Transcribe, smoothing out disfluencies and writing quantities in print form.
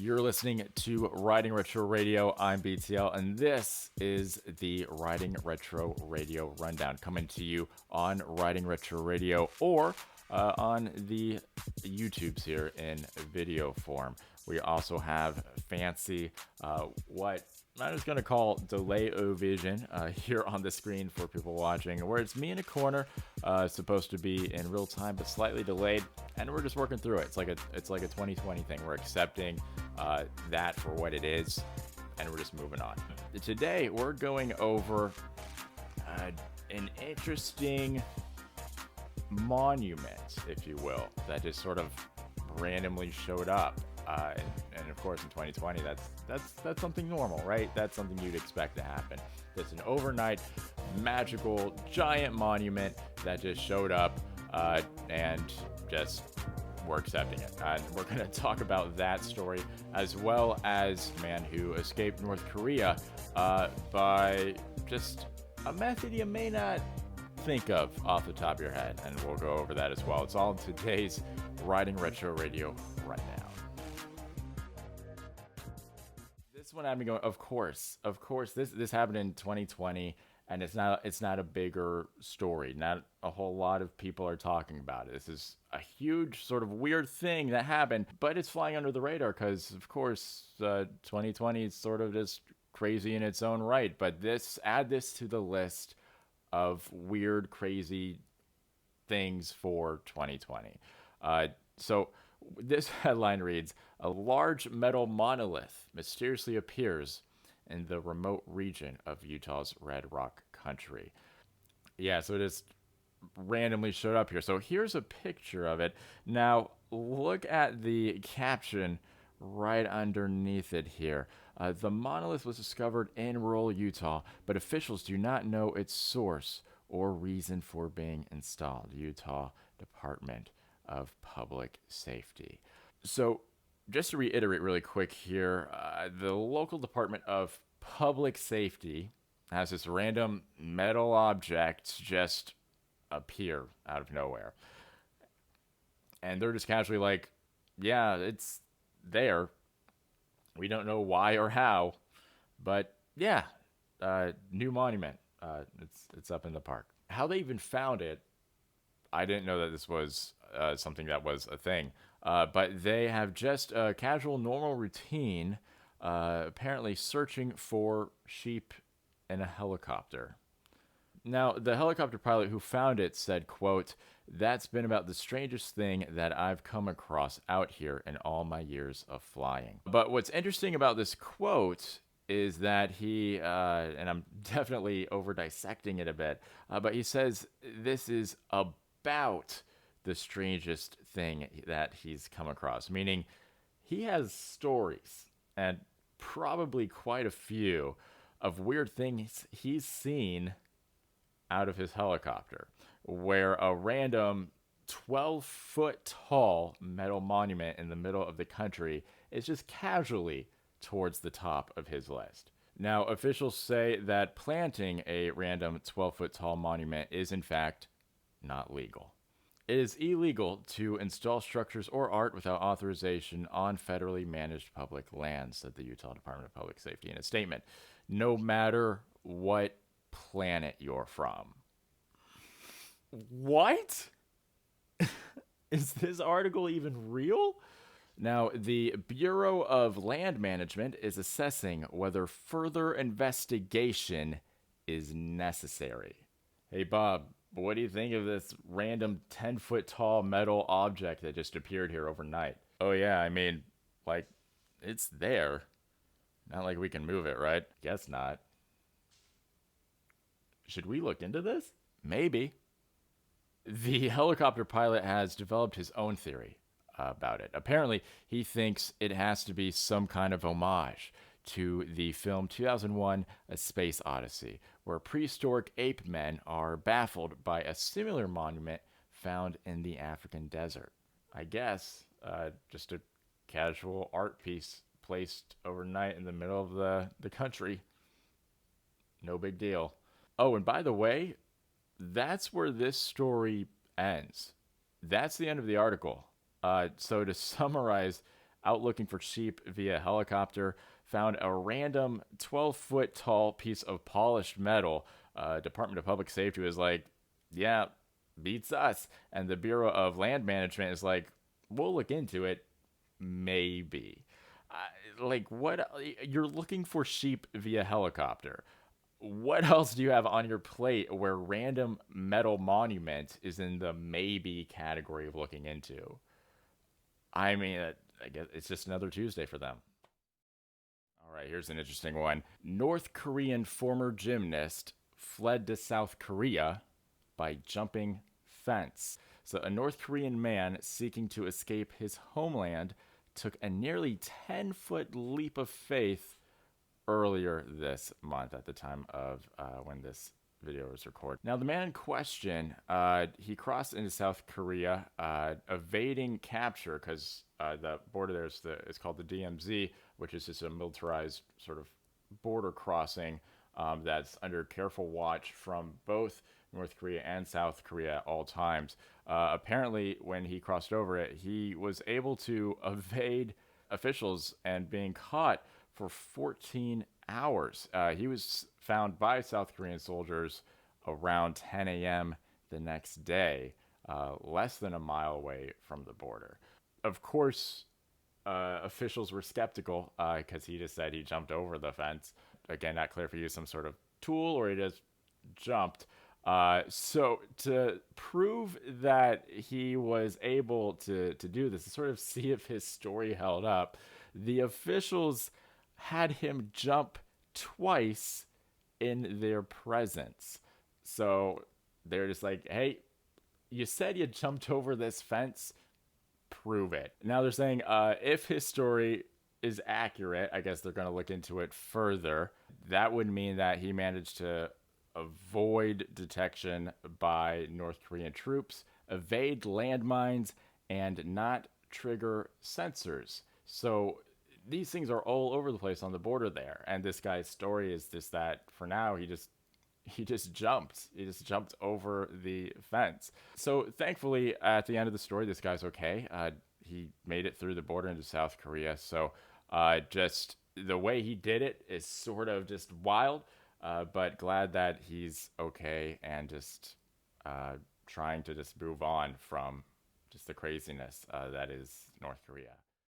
You're listening to Riding Retro Radio. I'm BTL, and this is the Riding Retro Radio Rundown, coming to you on Riding Retro Radio or on the YouTubes here in video form. We also have fancy, what I'm just going to call delay-o-vision here on the screen for people watching, where it's me in a corner, supposed to be in real time but slightly delayed, and we're just working through it. It's like a 2020 thing. We're accepting that for what it is, and we're just moving on. Today we're going over an interesting monument, if you will, that just sort of randomly showed up. And of course, in 2020, that's something normal, right? That's something you'd expect to happen. It's an overnight, magical, giant monument that just showed up, and just we're accepting it. And we're going to talk about that story, as well as a man who escaped North Korea by just a method you may not think of off the top of your head, and we'll go over that as well. It's all in today's Riding Retro Radio Rundown. This one I'm going, of course, this happened in 2020, and it's not a bigger story. Not a whole lot of people are talking about it. This is a huge sort of weird thing that happened, but it's flying under the radar because, of course, 2020 is sort of just crazy in its own right. But add this to the list of weird, crazy things for 2020. So this headline reads, "A large metal monolith mysteriously appears in the remote region of Utah's Red Rock Country." Yeah, so it just randomly showed up here. So here's a picture of it. Now, look at the caption right underneath it here. The monolith was discovered in rural Utah, but officials do not know its source or reason for being installed. Utah Department of Public Safety. So just to reiterate really quick here, the local Department of Public Safety has this random metal object just appear out of nowhere. And they're just casually like, yeah, it's there. We don't know why or how, but yeah, new monument. It's up in the park. How they even found it, I didn't know that this was something that was a thing. But they have just a casual, normal routine, apparently searching for sheep in a helicopter. Now, the helicopter pilot who found it said, quote, "That's been about the strangest thing that I've come across out here in all my years of flying." But what's interesting about this quote is that he, and I'm definitely over dissecting it a bit, but he says this is about the strangest thing that he's come across, meaning he has stories, and probably quite a few, of weird things he's seen out of his helicopter, where a random 12-foot tall metal monument in the middle of the country is just casually towards the top of his list. Now, officials say that planting a random 12-foot tall monument is in fact not legal. It is illegal to install structures or art without authorization on federally managed public lands, said the Utah Department of Public Safety in a statement, no matter what planet you're from. What? Is this article even real? Now, the Bureau of Land Management is assessing whether further investigation is necessary. Hey, Bob, what do you think of this random 10-foot tall metal object that just appeared here overnight? Oh, yeah, I mean, like, it's there. Not like we can move it, right? Guess not. Should we look into this? Maybe. The helicopter pilot has developed his own theory about it. Apparently, he thinks it has to be some kind of homage to the film 2001: A Space Odyssey, where prehistoric ape men are baffled by a similar monument found in the African desert. I guess just a casual art piece placed overnight in the middle of the country. No big deal. Oh, and by the way, that's where this story ends. That's the end of the article. So to summarize, out looking for sheep via helicopter, found a random 12-foot tall piece of polished metal. Department of Public Safety was like, yeah, beats us. And the Bureau of Land Management is like, we'll look into it. Maybe. Like, what? You're looking for sheep via helicopter. What else do you have on your plate where random metal monument is in the maybe category of looking into? I mean, I guess it's just another Tuesday for them. All right, here's an interesting one. North Korean former gymnast fled to South Korea by jumping fence. So, a North Korean man seeking to escape his homeland took a nearly 10-foot leap of faith earlier this month at the time of when this video was recorded. Now, the man in question, he crossed into South Korea, evading capture because the border there is called the DMZ, which is just a militarized sort of border crossing that's under careful watch from both North Korea and South Korea at all times. Apparently, when he crossed over it, he was able to evade officials and being caught for 14 hours. He was found by South Korean soldiers around 10 a.m. the next day, less than a mile away from the border. Of course, officials were skeptical because he just said he jumped over the fence. Again, not clear if he used some sort of tool or he just jumped. So to prove that he was able to do this, to sort of see if his story held up, the officials had him jump twice in their presence. So they're just like, hey, you said you jumped over this fence. Prove it. Now they're saying if his story is accurate, I guess they're going to look into it further. That would mean that he managed to avoid detection by North Korean troops, evade landmines, and not trigger sensors. So these things are all over the place on the border there. And this guy's story is just that for now he just jumped. He just jumped over the fence. So thankfully, at the end of the story, this guy's okay. He made it through the border into South Korea. So just the way he did it is sort of just wild, but glad that he's okay and just trying to just move on from just the craziness that is North Korea.